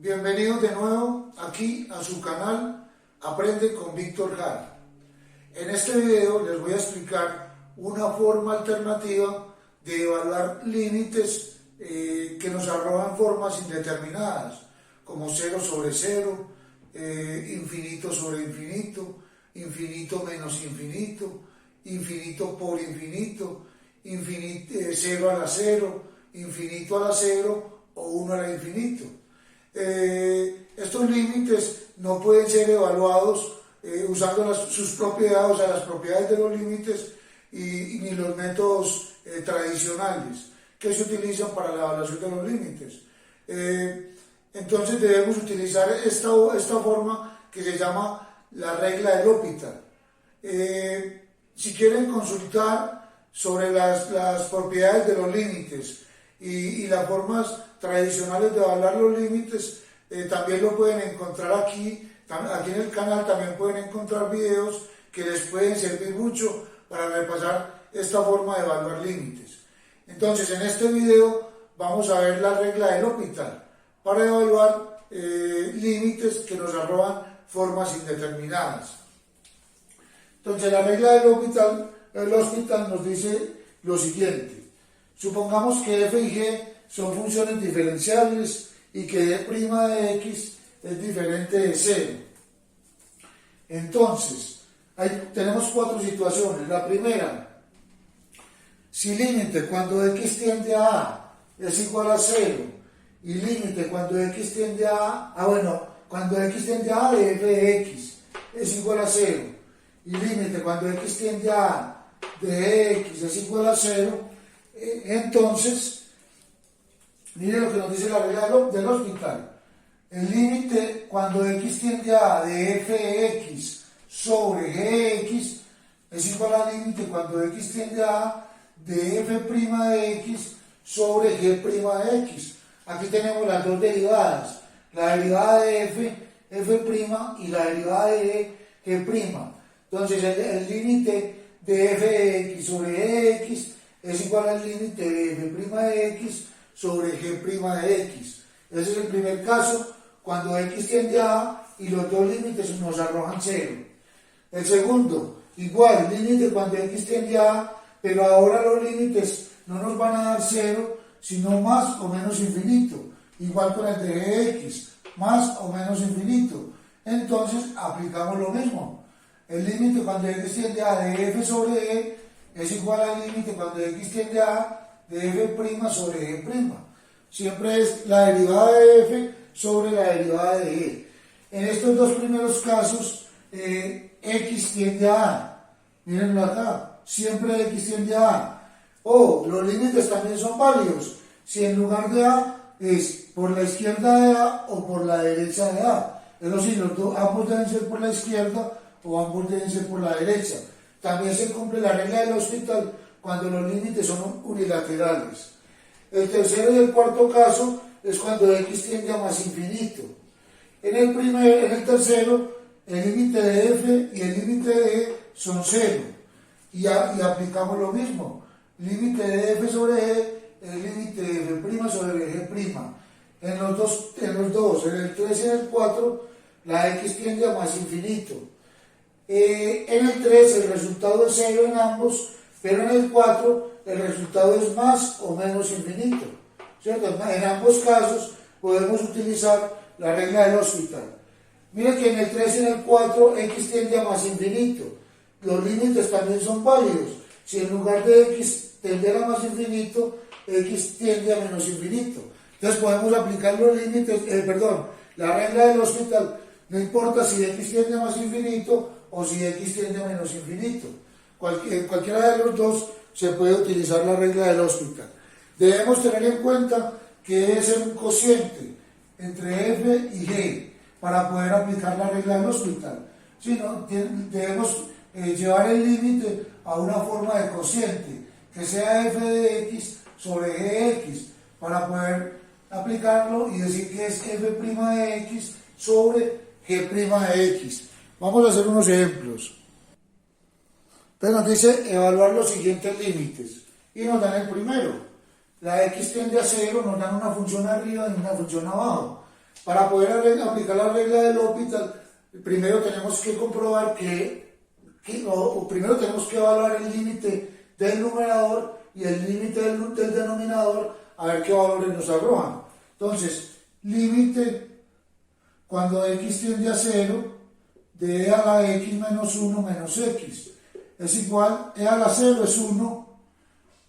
Bienvenidos de nuevo aquí a su canal Aprende con Víctor Jara. En este video les voy a explicar una forma alternativa de evaluar límites que nos arrojan formas indeterminadas, como 0 sobre 0, infinito sobre infinito, infinito menos infinito, infinito por infinito, 0 a la 0, infinito a la 0 o 1 a la infinito. Estos límites no pueden ser evaluados usando sus propiedades, o sea, las propiedades de los límites ni los métodos tradicionales que se utilizan para la evaluación de los límites. Entonces debemos utilizar esta forma que se llama la regla de L'Hopital. Si quieren consultar sobre las propiedades de los límites y las formas tradicionales de evaluar los límites, también lo pueden encontrar aquí en el canal. También pueden encontrar videos que les pueden servir mucho para repasar esta forma de evaluar límites. Entonces, en este video vamos a ver la regla de L'Hopital para evaluar límites que nos arrojan formas indeterminadas. Entonces, la regla de L'Hopital nos dice lo siguiente: supongamos que f y g son funciones diferenciables y que d' de x es diferente de 0. Entonces, tenemos cuatro situaciones. La primera, si límite cuando x tiende a a es igual a 0 y límite cuando x tiende a cuando x tiende a de f de x es igual a 0 y límite cuando x tiende a de x es igual a 0, entonces miren lo que nos dice la regla de L'Hopital. El límite cuando x tiende a de f de x sobre gx es igual al límite cuando x tiende a de f' de x sobre g' de x. Aquí tenemos las dos derivadas, la derivada de f' y la derivada de g'. Entonces el límite de f de x sobre g de x es igual al límite de f' de x sobre g' de x. Ese es el primer caso, cuando x tiende a y los dos límites nos arrojan 0. El segundo, igual, límite cuando x tiende a, pero ahora los límites no nos van a dar 0, sino más o menos infinito. Igual con el de gx, más o menos infinito. Entonces aplicamos lo mismo. El límite cuando x tiende a de f sobre g es igual al límite cuando x tiende a de f' sobre g'. Siempre es la derivada de f sobre la derivada de g. En estos dos primeros casos, x tiende a. Mírenlo acá, siempre x tiende a. O los límites también son válidos. Si en lugar de a es por la izquierda de a o por la derecha de a. Es decir, ambos deben ser por la izquierda o ambos deben ser por la derecha. También se cumple la regla de L'Hopital cuando los límites son unilaterales. El tercero y el cuarto caso es cuando x tiende a más infinito. En el tercero, el límite de f y el límite de g son 0. Y aplicamos lo mismo. Límite de f sobre g, el límite de f' sobre g'. En el 3 y en el 4, la x tiende a más infinito. En el 3 el resultado es 0 en ambos, pero en el 4 el resultado es más o menos infinito, ¿cierto? En ambos casos podemos utilizar la regla de L'Hopital. Miren que en el 3 y en el 4 x tiende a más infinito. Los límites también son válidos. Si en lugar de x tender a más infinito, x tiende a menos infinito. Entonces podemos aplicar los límites, la regla de L'Hopital. No importa si x tiende a más infinito o si x tiende a menos infinito. Cualquiera de los dos se puede utilizar la regla de L'Hopital. Debemos tener en cuenta que debe ser un cociente entre f y g para poder aplicar la regla de L'Hopital. Si no, debemos llevar el límite a una forma de cociente que sea f de x sobre g de x para poder aplicarlo y decir que es f' de x sobre g' de x. Vamos a hacer unos ejemplos. Entonces nos dice evaluar los siguientes límites y nos dan el primero. La x tiende a 0, nos dan una función arriba y una función abajo. Para poder aplicar la regla del L'Hopital, primero tenemos que comprobar primero tenemos que evaluar el límite del numerador y el límite del denominador, a ver qué valores nos arrojan. Entonces, límite cuando x tiende a 0 de e a la x menos 1 menos x es igual, e a la 0 es 1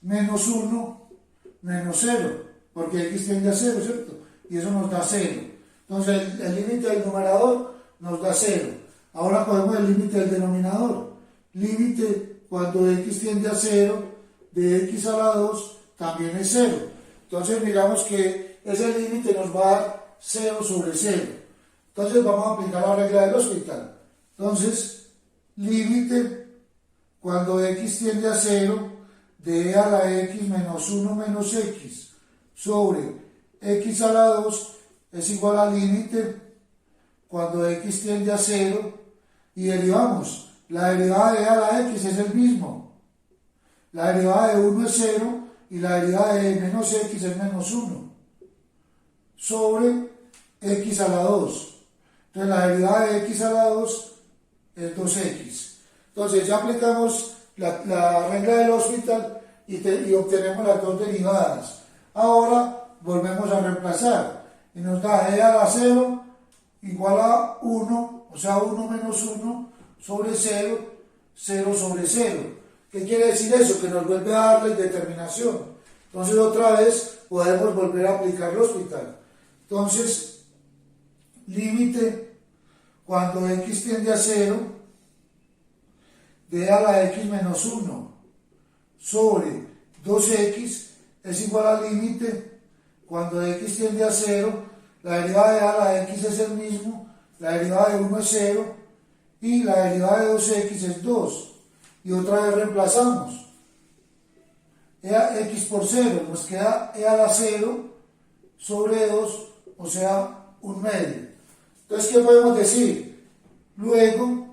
menos 1 menos 0, porque x tiende a 0, ¿cierto? Y eso nos da 0. Entonces el límite del numerador nos da 0. Ahora cogemos el límite del denominador. Límite cuando x tiende a 0 de x a la 2 también es 0. Entonces miramos que ese límite nos va a dar 0 sobre 0. Entonces vamos a aplicar la regla del L'Hopital. Entonces, límite cuando x tiende a 0 de e a la x menos 1 menos x sobre x a la 2 es igual al límite cuando x tiende a 0 y derivamos. La derivada de e a la x es el mismo. La derivada de 1 es 0 y la derivada de menos x es menos 1 sobre x a la 2. Entonces la derivada de x a la 2 es 2x. Entonces ya aplicamos la regla del L'Hopital y obtenemos las dos derivadas. Ahora volvemos a reemplazar y nos da e a la 0 igual a 1, o sea 1 menos 1 sobre 0, 0 sobre 0. ¿Qué quiere decir eso? Que nos vuelve a dar la indeterminación. Entonces otra vez podemos volver a aplicar L'Hopital. Entonces, límite cuando x tiende a 0 de e a la x menos 1 sobre 2x es igual al límite cuando x tiende a 0, la derivada de e a la x es el mismo, la derivada de 1 es 0 y la derivada de 2x es 2. Y otra vez reemplazamos e a x por 0, nos queda e a la 0 sobre 2, o sea, 1 medio. Entonces, ¿qué podemos decir? Luego,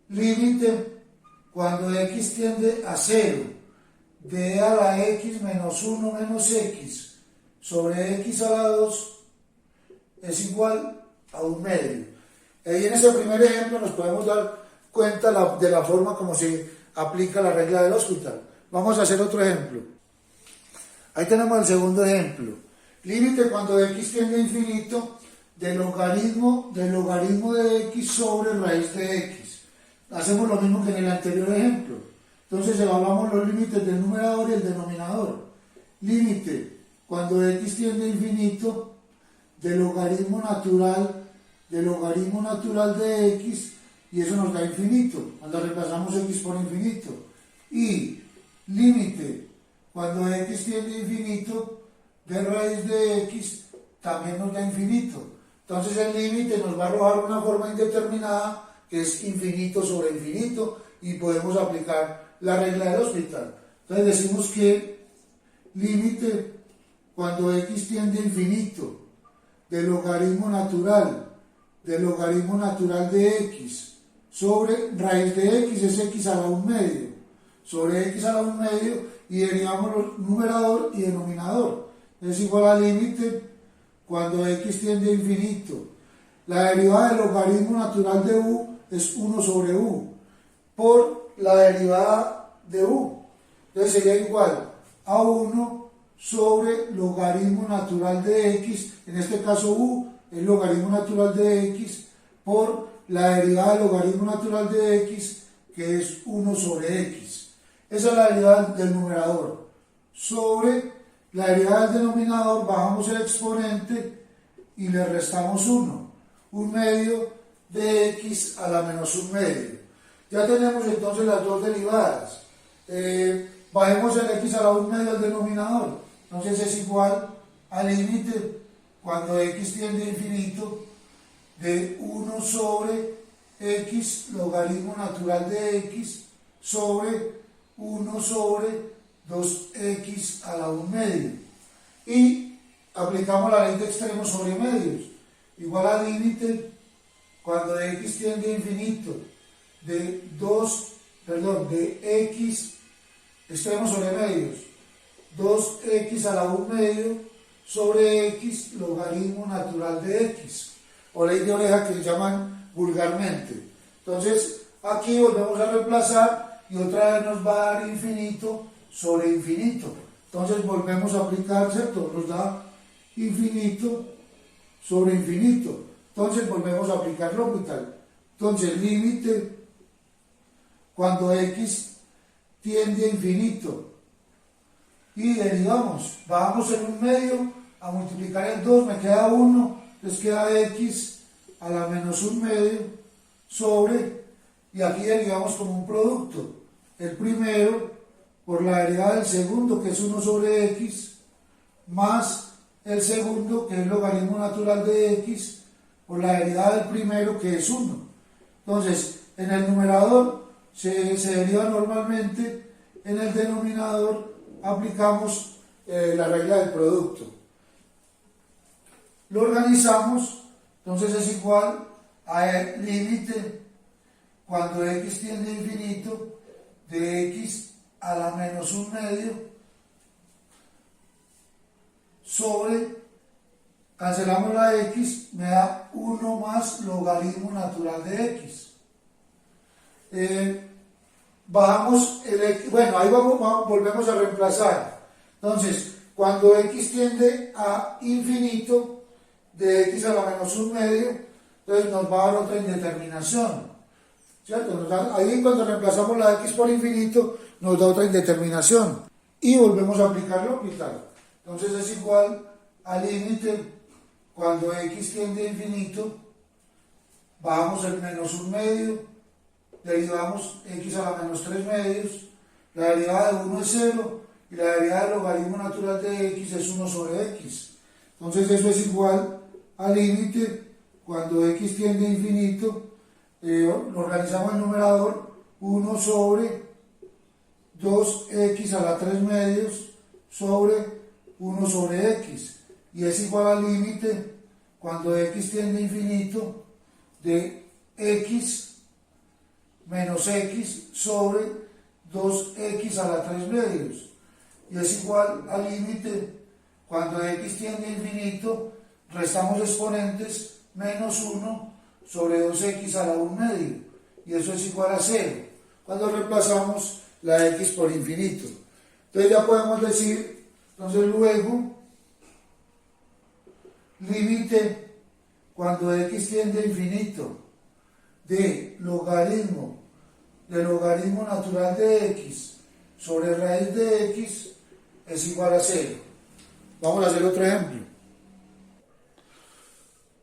límite cuando x tiende a 0 de e a la x menos 1 menos x sobre x a la 2 es igual a 1 medio. Ahí en ese primer ejemplo nos podemos dar cuenta de la forma como se aplica la regla del L'Hopital. Vamos a hacer otro ejemplo. Ahí tenemos el segundo ejemplo. Límite cuando x tiende a infinito del logaritmo de x sobre raíz de x. Hacemos lo mismo que en el anterior ejemplo. Entonces evaluamos los límites del numerador y el denominador. Límite cuando x tiende a infinito del logaritmo natural de x, y eso nos da infinito cuando reemplazamos x por infinito. Y límite cuando x tiende a infinito de raíz de x también nos da infinito. Entonces el límite nos va a arrojar una forma indeterminada que es infinito sobre infinito y podemos aplicar la regla del L'Hopital. Entonces decimos que límite cuando x tiende a infinito del logaritmo natural de x sobre raíz de x es x a la 1 medio sobre x a la 1 medio y derivamos los numerador y denominador. Es igual al límite cuando x tiende a infinito. La derivada del logaritmo natural de u es 1 sobre u por la derivada de u. Entonces sería igual a 1 sobre logaritmo natural de x, en este caso u es logaritmo natural de x por la derivada del logaritmo natural de x, que es 1 sobre x. Esa es la derivada del numerador. Sobre la derivada del denominador bajamos el exponente y le restamos 1. 1 medio de x a la menos 1 medio. Ya tenemos entonces las dos derivadas. Bajemos el x a la 1 medio al denominador. Entonces es igual al límite cuando x tiende a infinito de 1 sobre x logaritmo natural de x sobre 1 sobre 2x a la 1 medio. Y aplicamos la ley de extremos sobre medios. Igual al límite cuando x tiende a infinito de x extremos sobre medios 2x a la 1 medio sobre x logaritmo natural de x, o ley de oreja que le llaman vulgarmente. Entonces aquí volvemos a reemplazar y otra vez nos va a dar infinito sobre infinito. Entonces volvemos a aplicar, ¿cierto? Nos da infinito sobre infinito. Entonces volvemos a aplicar L'Hopital. Entonces límite cuando x tiende a infinito. Y derivamos, bajamos en 1 medio a multiplicar el 2, me queda 1, entonces queda x a la menos 1 medio sobre, y aquí derivamos como un producto, el primero por la derivada del segundo, que es 1 sobre x, más el segundo, que es el logaritmo natural de x, por la derivada del primero, que es 1. Entonces, en el numerador se deriva normalmente, en el denominador aplicamos la regla del producto. Lo organizamos, entonces es igual a el límite cuando x tiende a infinito de x a la menos 1 medio sobre, cancelamos la x, me da 1 más logaritmo natural de x. Bajamos el x, bueno, ahí volvemos a reemplazar. Entonces, cuando x tiende a infinito, de x a la menos 1 medio, entonces nos va a dar otra indeterminación, ¿cierto? Ahí cuando reemplazamos la x por infinito, nos da otra indeterminación. Y volvemos a aplicar L'Hopital. Entonces es igual al límite cuando x tiende a infinito, bajamos el menos 1 medio, derivamos x a la menos 3 medios, la derivada de 1 es 0 y la derivada del logaritmo natural de x es 1 sobre x. Entonces eso es igual al límite cuando x tiende a infinito, lo organizamos en el numerador, 1 sobre 2x a la 3 medios sobre 1 sobre x, y es igual al límite cuando x tiende a infinito de x menos x sobre 2x a la 3 medios, y es igual al límite cuando x tiende a infinito, restamos exponentes, menos 1 sobre 2x a la 1 medio, y eso es igual a 0 cuando reemplazamos la x por infinito. Entonces ya podemos decir, entonces luego, límite cuando x tiende a infinito de logaritmo natural de x sobre raíz de x es igual a 0. Vamos a hacer otro ejemplo.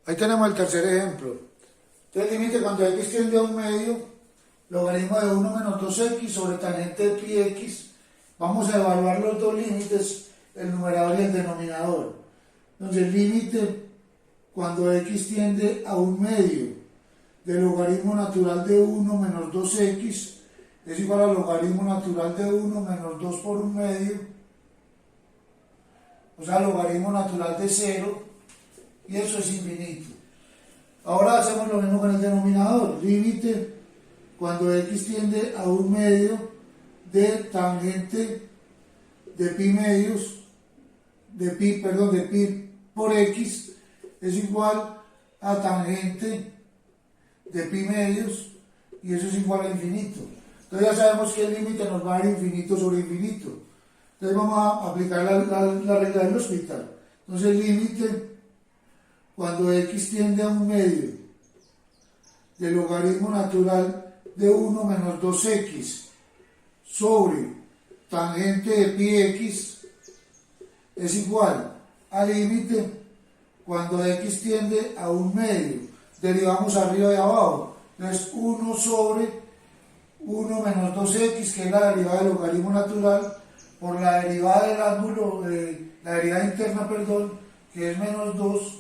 Ahí tenemos el tercer ejemplo. Entonces límite cuando x tiende a 1 medio, logaritmo de 1 menos 2x sobre tangente de pi x. Vamos a evaluar los dos límites, el numerador y el denominador. Entonces límite cuando x tiende a 1 medio de logaritmo natural de 1 menos 2x es igual al logaritmo natural de 1 menos 2 por 1 medio, o sea, logaritmo natural de 0, y eso es infinito. Ahora hacemos lo mismo con el denominador, límite cuando x tiende a 1 medio de tangente de pi medios, de pi por x es igual a tangente de pi medios, y eso es igual a infinito. Entonces ya sabemos que el límite nos va a dar infinito sobre infinito. Entonces vamos a aplicar la regla del L'Hopital. Entonces el límite cuando x tiende a 1 medio del logaritmo natural de 1 menos 2x sobre tangente de pi x es igual al límite cuando x tiende a 1 medio, derivamos arriba y abajo, entonces 1 sobre 1 menos 2x, que es la derivada del logaritmo natural, por la derivada del ángulo, la derivada interna, que es menos 2,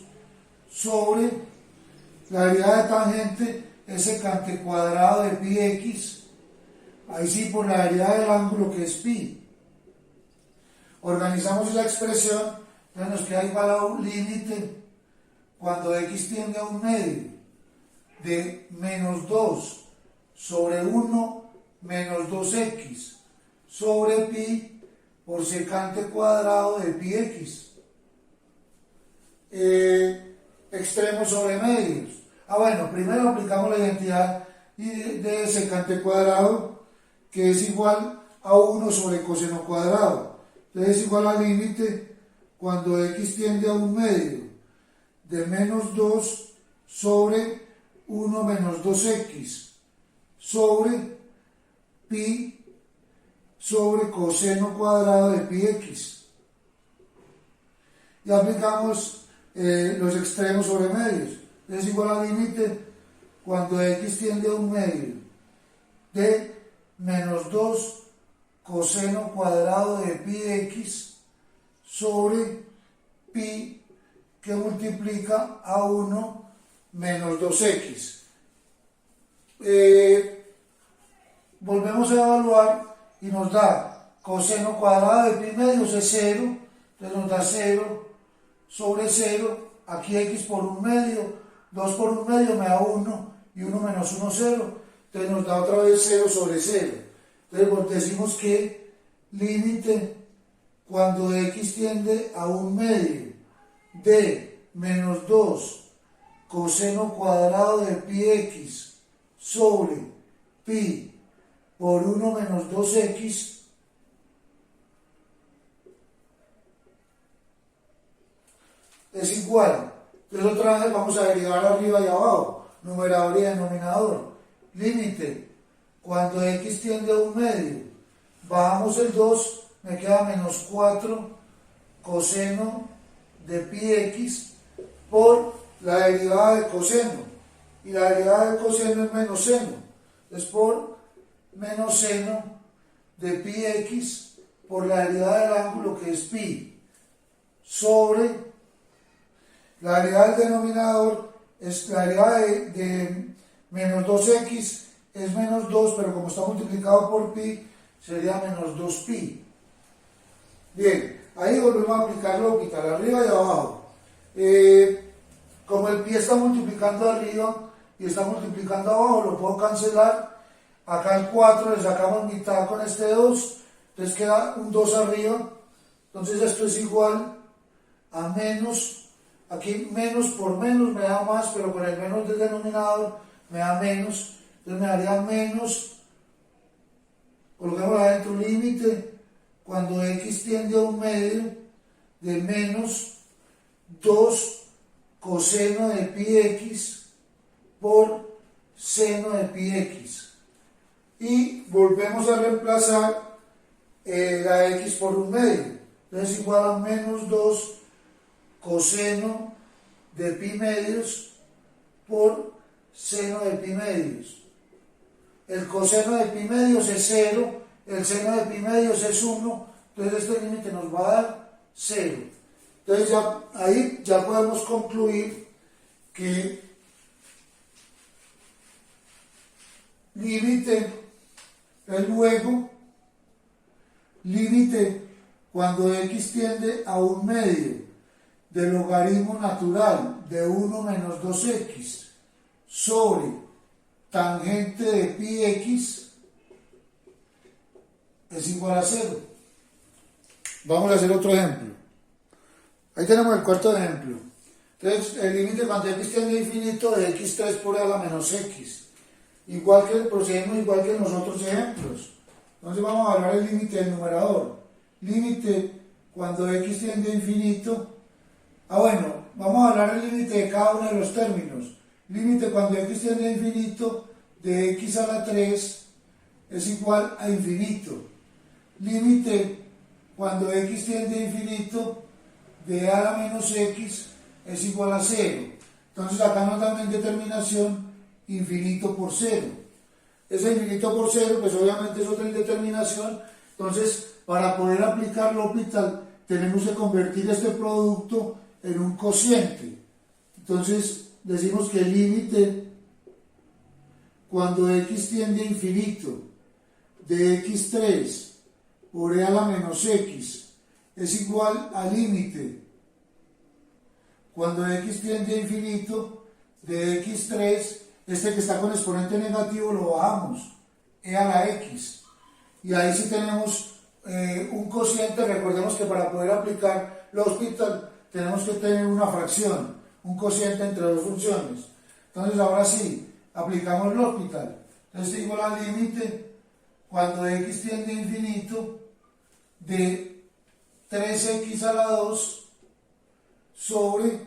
sobre la derivada de tangente, es secante cuadrado de pi x, ahí sí por la derivada del ángulo, que es pi. Organizamos esa expresión, entonces nos queda igual a un límite cuando x tiende a 1 medio de menos 2 sobre 1 menos 2x sobre pi por secante cuadrado de pi x. Extremos sobre medios. Bueno, primero aplicamos la identidad de secante cuadrado, que es igual a 1 sobre coseno cuadrado. Entonces es igual al límite cuando x tiende a un medio de menos 2 sobre 1 menos 2x sobre pi sobre coseno cuadrado de pi x. Y aplicamos los extremos sobre medios. Es igual al límite cuando x tiende a un medio de menos 2 coseno cuadrado de pi x sobre pi que multiplica a 1 menos 2x. Volvemos a evaluar y nos da coseno cuadrado de pi medios es 0, entonces nos da 0 sobre 0, aquí x por un medio, 2 por un medio me da 1 y 1 menos 1 0, entonces nos da otra vez 0 sobre 0. Entonces decimos que límite cuando x tiende a un medio de menos 2 coseno cuadrado de pi x sobre pi por 1 menos 2x es igual. Entonces otra vez vamos a derivar arriba y abajo, numerador y denominador. Límite cuando x tiende a un medio, bajamos el 2, me queda menos 4 coseno de pi x por la derivada de coseno, y la derivada de coseno es menos seno, es por menos seno de pi x por la derivada del ángulo que es pi sobre la derivada del denominador, es la derivada de menos 2x es menos 2, pero como está multiplicado por pi sería menos 2pi. Bien, ahí volvemos a aplicar L'Hopital, arriba y abajo. Como el pi está multiplicando arriba y está multiplicando abajo, lo puedo cancelar. Acá el 4 le sacamos mitad con este 2, entonces queda un 2 arriba. Entonces esto es igual a menos, aquí menos por menos me da más, pero con el menos del denominador me da menos. Entonces me daría menos, colocamos adentro un límite cuando x tiende a un medio de menos 2 coseno de pi x por seno de pi x. Y volvemos a reemplazar la x por un medio. Entonces igual a menos 2 coseno de pi medios por seno de pi medios. El coseno de pi medios es 0, el seno de pi medios es 1, entonces este límite nos va a dar 0. Entonces ahí ya podemos concluir que límite es luego límite cuando x tiende a un medio del logaritmo natural de 1 menos 2x sobre tangente de pi x es igual a 0. Vamos a hacer otro ejemplo. Ahí tenemos el cuarto ejemplo. Entonces, el límite cuando x tiende a infinito de x3 por a la menos x. Procedemos igual que en los otros ejemplos. Entonces vamos a hablar del límite del numerador. Límite cuando x tiende a infinito. Vamos a hablar del límite de cada uno de los términos. Límite cuando x tiende a infinito de x a la 3 es igual a infinito. Límite cuando x tiende a infinito de a la menos x es igual a 0. Entonces acá nos da una indeterminación infinito por 0. Ese infinito por 0 pues obviamente es otra indeterminación. Entonces para poder aplicar L'Hopital tenemos que convertir este producto en un cociente. Entonces decimos que el límite cuando x tiende a infinito de x3 por e a la menos x es igual al límite cuando x tiende a infinito de x3, este que está con exponente negativo lo bajamos, e a la x, y ahí sí tenemos un cociente. Recordemos que para poder aplicar L'Hospital tenemos que tener una fracción, un cociente entre dos funciones. Entonces ahora sí, aplicamos L'Hospital. Entonces igual al límite cuando x tiende a infinito de 3x a la 2 sobre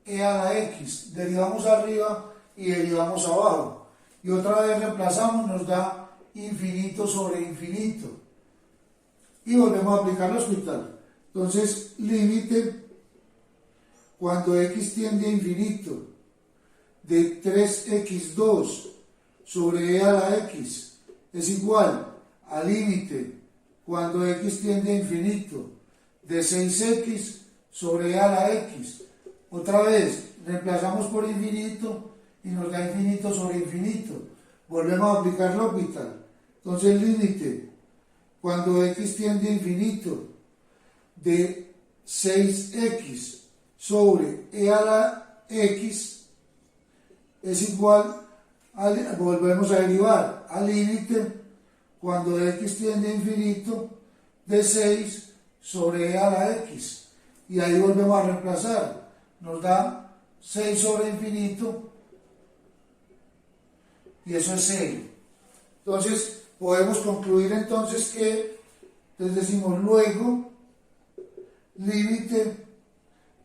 e a la x. Derivamos arriba y derivamos abajo. Y otra vez reemplazamos, nos da infinito sobre infinito. Y volvemos a aplicar L'Hospital. Entonces, límite cuando x tiende a infinito de 3x2 sobre e a la x es igual al límite cuando x tiende a infinito de 6x sobre e a la x. Otra vez, reemplazamos por infinito y nos da infinito sobre infinito. Volvemos a aplicar L'Hospital. Entonces, límite cuando x tiende a infinito de 6x sobre e a la x es igual volvemos a derivar al límite cuando x tiende a infinito de 6 sobre e a la x, y ahí volvemos a reemplazar, nos da 6 sobre infinito y eso es 0. Entonces podemos concluir entonces que, entonces decimos luego límite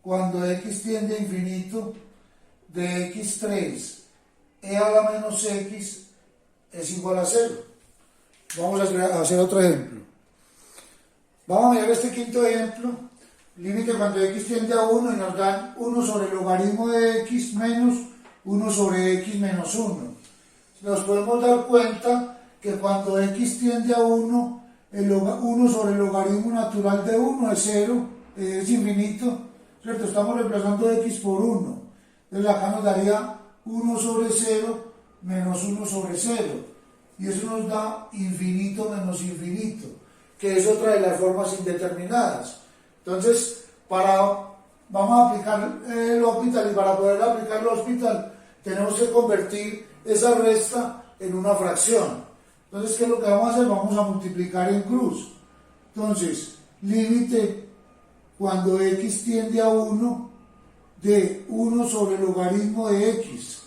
cuando x tiende a infinito de x3 e a la menos x es igual a 0. Vamos a hacer otro ejemplo. Vamos a mirar este quinto ejemplo. Límite cuando x tiende a 1 y nos dan 1 sobre el logaritmo de x menos 1 sobre x menos 1. Nos podemos dar cuenta que cuando x tiende a 1, 1 sobre el logaritmo natural de 1 es 0, es infinito, ¿cierto? Estamos reemplazando x por 1. Entonces acá nos daría 1 sobre 0 menos 1 sobre 0. Y eso nos da infinito menos infinito, que es otra de las formas indeterminadas. Entonces, vamos a aplicar L'Hospital, y para poder aplicar L'Hospital tenemos que convertir esa resta en una fracción. Entonces, ¿qué es lo que vamos a hacer? Vamos a multiplicar en cruz. Entonces, límite cuando x tiende a 1 de 1 sobre el logaritmo de x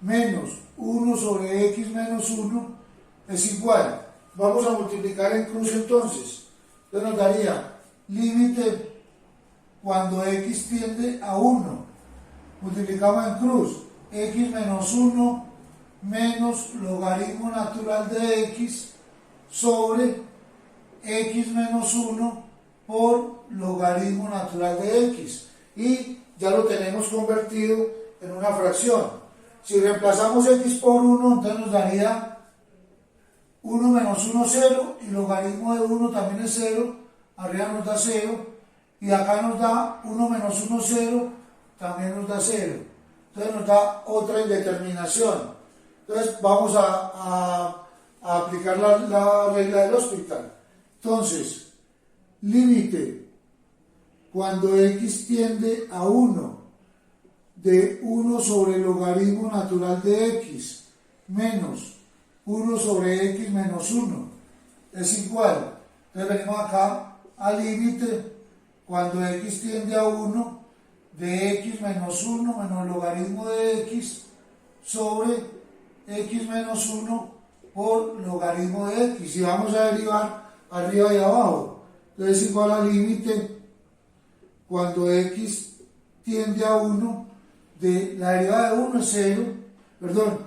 menos 1 sobre x menos 1 es igual. Vamos a multiplicar en cruz entonces. Entonces nos daría límite cuando x tiende a 1. Multiplicamos en cruz. X menos 1 menos logaritmo natural de x sobre x menos 1 por logaritmo natural de x. Y ya lo tenemos convertido en una fracción. Si reemplazamos x por 1, entonces nos daría 1 menos 1, 0, y logaritmo de 1 también es 0, arriba nos da 0, y acá nos da 1 menos 1, 0, también nos da 0. Entonces nos da otra indeterminación. Entonces vamos a aplicar la regla del L'Hospital. Entonces, límite cuando x tiende a 1 de 1 sobre el logaritmo natural de x menos 1 sobre x menos 1 es igual. Entonces venimos acá al límite cuando x tiende a 1 de x menos 1 menos logaritmo de x sobre x menos 1 por logaritmo de x, y vamos a derivar arriba y abajo. Entonces es igual al límite cuando x tiende a 1 de la derivada de 1 es 0, perdón,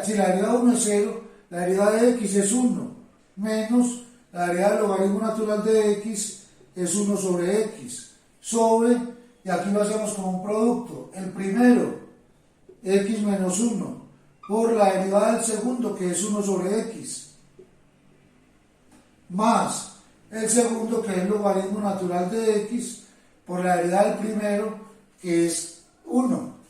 si la derivada de 1 es 0, la derivada de x es 1, menos la derivada del logaritmo natural de x es 1 sobre x, sobre, y aquí lo hacemos como un producto, el primero, x menos 1, por la derivada del segundo, que es 1 sobre x, más el segundo, que es el logaritmo natural de x, por la derivada del primero, que es 1.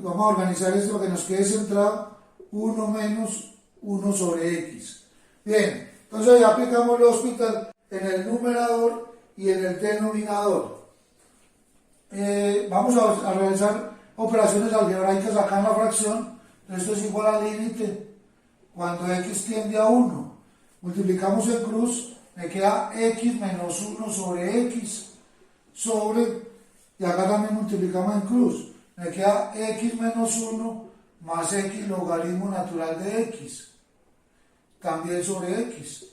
Vamos a organizar esto para que nos quede centrado, 1 menos 1 sobre x. Bien, entonces ya aplicamos L'Hospital en el numerador y en el denominador. Vamos a realizar operaciones algebraicas acá en la fracción. Esto es igual al límite cuando x tiende a 1. Multiplicamos en cruz me queda x menos 1 sobre x sobre, y acá también multiplicamos en cruz, me queda x menos 1 más x logaritmo natural de x, también sobre x.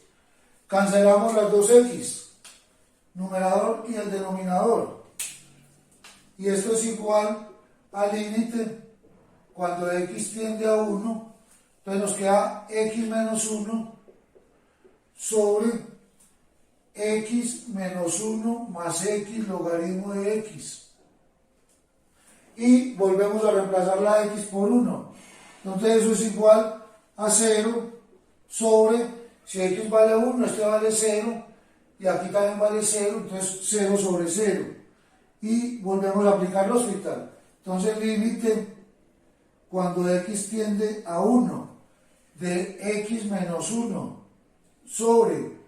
Cancelamos las dos x, numerador y el denominador. Y esto es igual al límite cuando x tiende a 1, entonces nos queda x menos 1 sobre x menos 1 más x logaritmo de x. Y volvemos a reemplazar la x por 1. Entonces eso es igual a 0 sobre, si x vale 1, este vale 0, y aquí también vale 0, entonces 0 sobre 0. Y volvemos a aplicar el hospital. Entonces límite cuando x tiende a 1 de x menos 1 sobre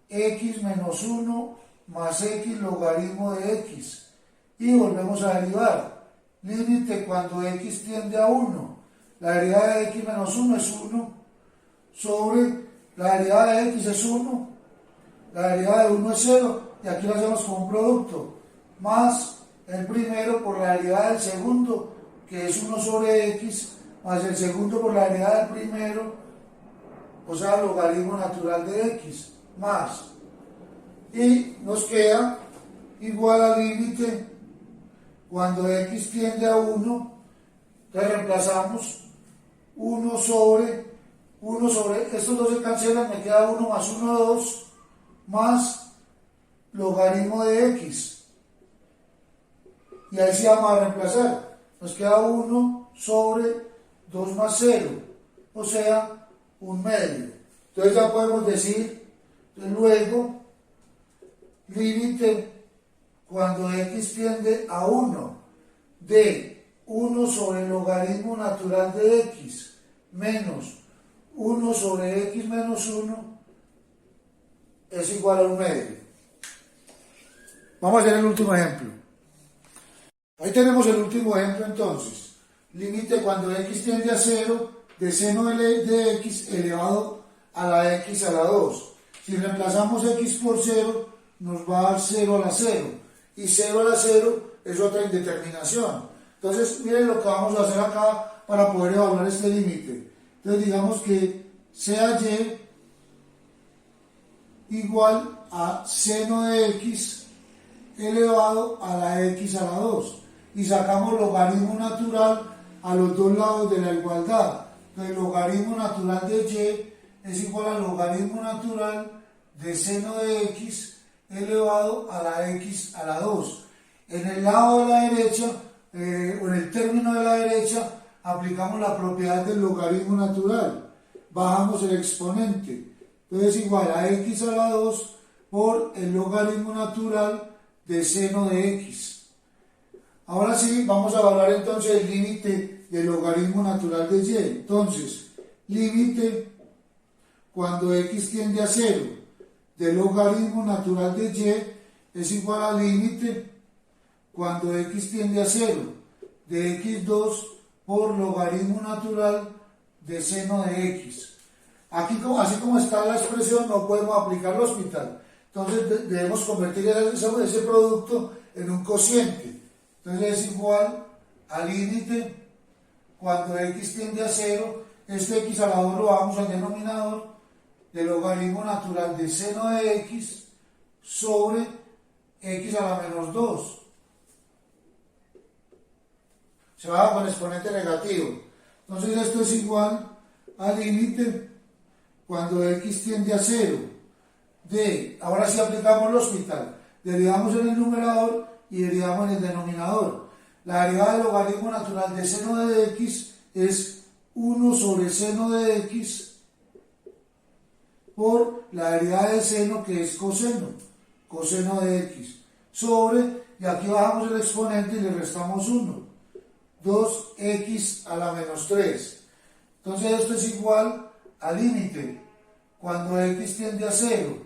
x menos 1 más x logaritmo de x. Y volvemos a derivar. Límite cuando x tiende a 1. La derivada de x menos 1 es 1 sobre la derivada de x es 1. La derivada de 1 es 0. Y aquí lo hacemos con un producto. Más el primero por la derivada del segundo, que es 1 sobre x, más el segundo por la derivada del primero, o sea, logaritmo natural de x, más. Y nos queda igual al límite cuando x tiende a 1, entonces reemplazamos 1 sobre, estos dos se cancelan, me queda 1 más 1, 2, más logaritmo de x. Y ahí sí vamos a reemplazar. Nos queda 1 sobre 2 más 0, o sea, 1 medio. Entonces ya podemos decir, luego, límite cuando x tiende a 1 de 1 sobre el logaritmo natural de x menos 1 sobre x menos 1 es igual a 1 medio. Vamos a hacer el último ejemplo. Ahí tenemos el último ejemplo entonces. Límite cuando x tiende a 0 de seno de x elevado a la x a la 2. Si reemplazamos x por 0, nos va a dar 0 a la 0. Y 0 a la 0 es otra indeterminación. Entonces, miren lo que vamos a hacer acá para poder evaluar este límite. Entonces, digamos que sea y igual a seno de x elevado a la x a la 2. Y sacamos logaritmo natural a los dos lados de la igualdad. Entonces, el logaritmo natural de y es igual al logaritmo natural de seno de x elevado a la x a la 2. En el lado de la derecha, o en el término de la derecha, aplicamos la propiedad del logaritmo natural. Bajamos el exponente. Entonces es igual a x a la 2 por el logaritmo natural de seno de x. Ahora sí, vamos a evaluar entonces el límite del logaritmo natural de y. Entonces, límite cuando x tiende a 0 del logaritmo natural de y es igual al límite cuando x tiende a 0 de x2 por logaritmo natural de seno de x. Aquí, así como está la expresión, no podemos aplicar el hospital. Entonces debemos convertir ese producto en un cociente. Entonces es igual al límite cuando x tiende a 0, este x a la 2 lo bajamos al denominador, del logaritmo natural de seno de x sobre x a la menos 2. Se baja con exponente negativo. Entonces esto es igual al límite cuando x tiende a 0 de, ahora sí aplicamos el hospital, derivamos en el numerador y derivamos en el denominador. La derivada del logaritmo natural de seno de x es 1 sobre seno de x por la derivada de seno, que es coseno de x, sobre, y aquí bajamos el exponente y le restamos 1, 2x a la menos 3. Entonces esto es igual al límite cuando x tiende a 0,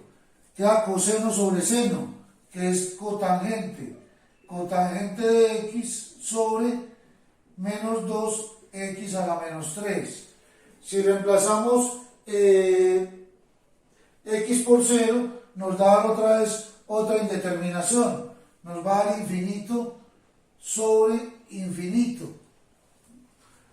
queda coseno sobre seno, que es cotangente de x sobre menos 2x a la menos 3. Si reemplazamos x por 0, nos da otra vez otra indeterminación. Nos va a dar infinito sobre infinito.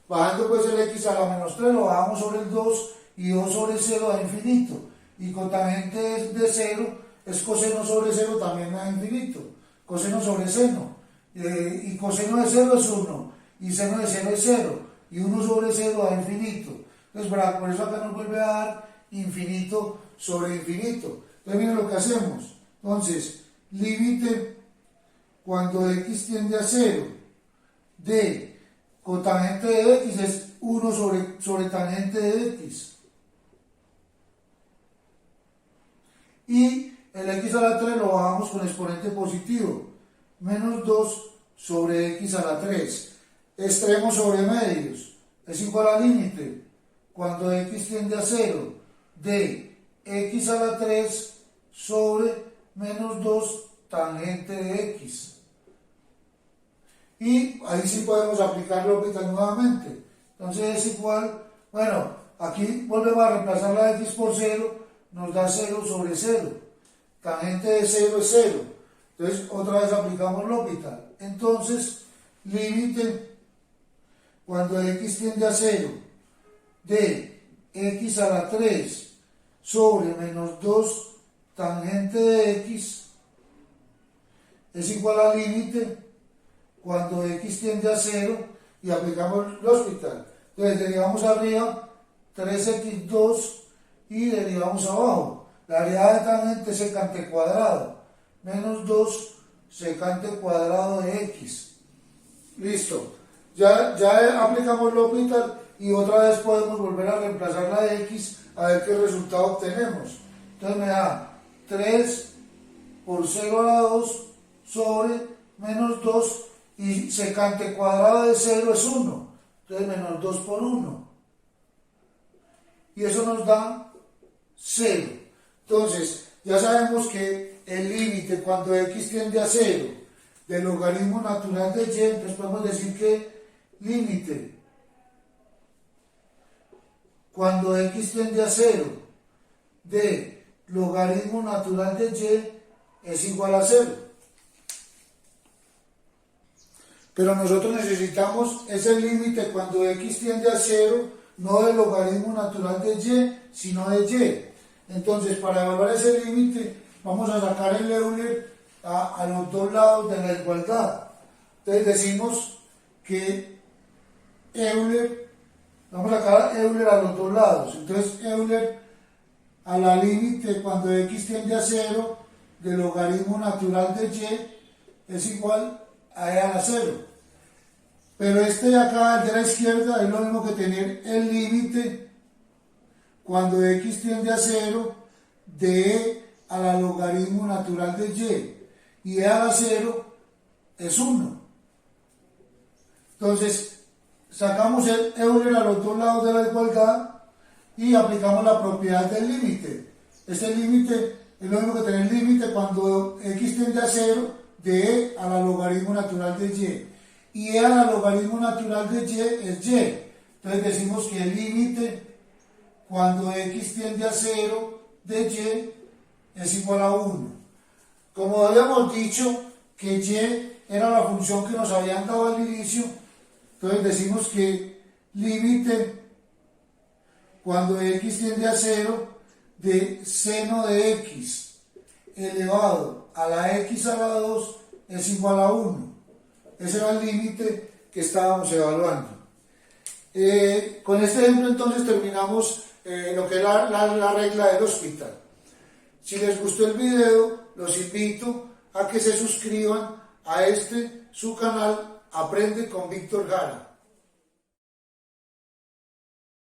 Bajando pues el x a la menos 3 lo bajamos sobre el 2 y 2 sobre 0 a infinito. Y cotangente de 0 es coseno sobre 0 también a infinito. Coseno sobre seno. Y coseno de 0 es 1. Y seno de 0 es 0. Y 1 sobre 0 a infinito. Entonces, por eso acá nos vuelve a dar infinito sobre infinito. Entonces, miren lo que hacemos. Entonces, límite cuando x tiende a 0 de cotangente de x es 1 sobre tangente de x. Y el x a la 3 lo bajamos con exponente positivo. Menos 2 sobre x a la 3. Extremos sobre medios. Es igual a límite cuando x tiende a 0 de x a la 3 sobre menos 2 tangente de x. Y ahí sí podemos aplicar L'Hopital nuevamente. Entonces es igual, bueno, aquí volvemos a reemplazar la x por 0, nos da 0 sobre 0. Tangente de 0 es 0. Entonces otra vez aplicamos L'Hopital. Entonces, límite cuando x tiende a 0 de x a la 3 sobre menos 2 tangente de x es igual a límite cuando x tiende a 0 y aplicamos L'Hopital. Entonces derivamos arriba 3x2 y derivamos abajo. La derivada de tangente es secante cuadrado menos 2 secante cuadrado de x. Listo. Ya aplicamos L'Hopital y otra vez podemos volver a reemplazar la de x a ver qué resultado obtenemos. Entonces me da 3 por 0 a la 2 sobre menos 2 y secante cuadrado de 0 es 1. Entonces menos 2 por 1. Y eso nos da 0. Entonces ya sabemos que el límite cuando x tiende a 0 del logaritmo natural de y, entonces podemos decir que límite cuando x tiende a 0 de logaritmo natural de y es igual a 0. Pero nosotros necesitamos ese límite cuando x tiende a 0, no del logaritmo natural de y, sino de y. Entonces, para evaluar ese límite, vamos a sacar el Euler a los dos lados de la igualdad. Entonces decimos que Euler, vamos a sacar Euler a los dos lados. Entonces Euler a la límite cuando x tiende a 0 del logaritmo natural de y es igual a e a la 0. Pero este de acá, el de la izquierda, es lo mismo que tener el límite cuando x tiende a 0 de e a la logaritmo natural de y. Y e a la 0 es 1. Entonces, sacamos el Euler a los dos lados de la igualdad y aplicamos la propiedad del límite. Este límite es lo mismo que tener límite cuando x tiende a 0 de e a la logaritmo natural de y. Y e a la logaritmo natural de y es y. Entonces decimos que el límite cuando x tiende a 0 de y es igual a 1. Como habíamos dicho que y era la función que nos habían dado al inicio, entonces decimos que límite cuando x tiende a 0 de seno de x elevado a la x a la 2 es igual a 1. Ese era el límite que estábamos evaluando. Con este ejemplo entonces terminamos lo que es la regla del L'Hopital. Si les gustó el video, los invito a que se suscriban a su canal Aprende con Víctor Jara.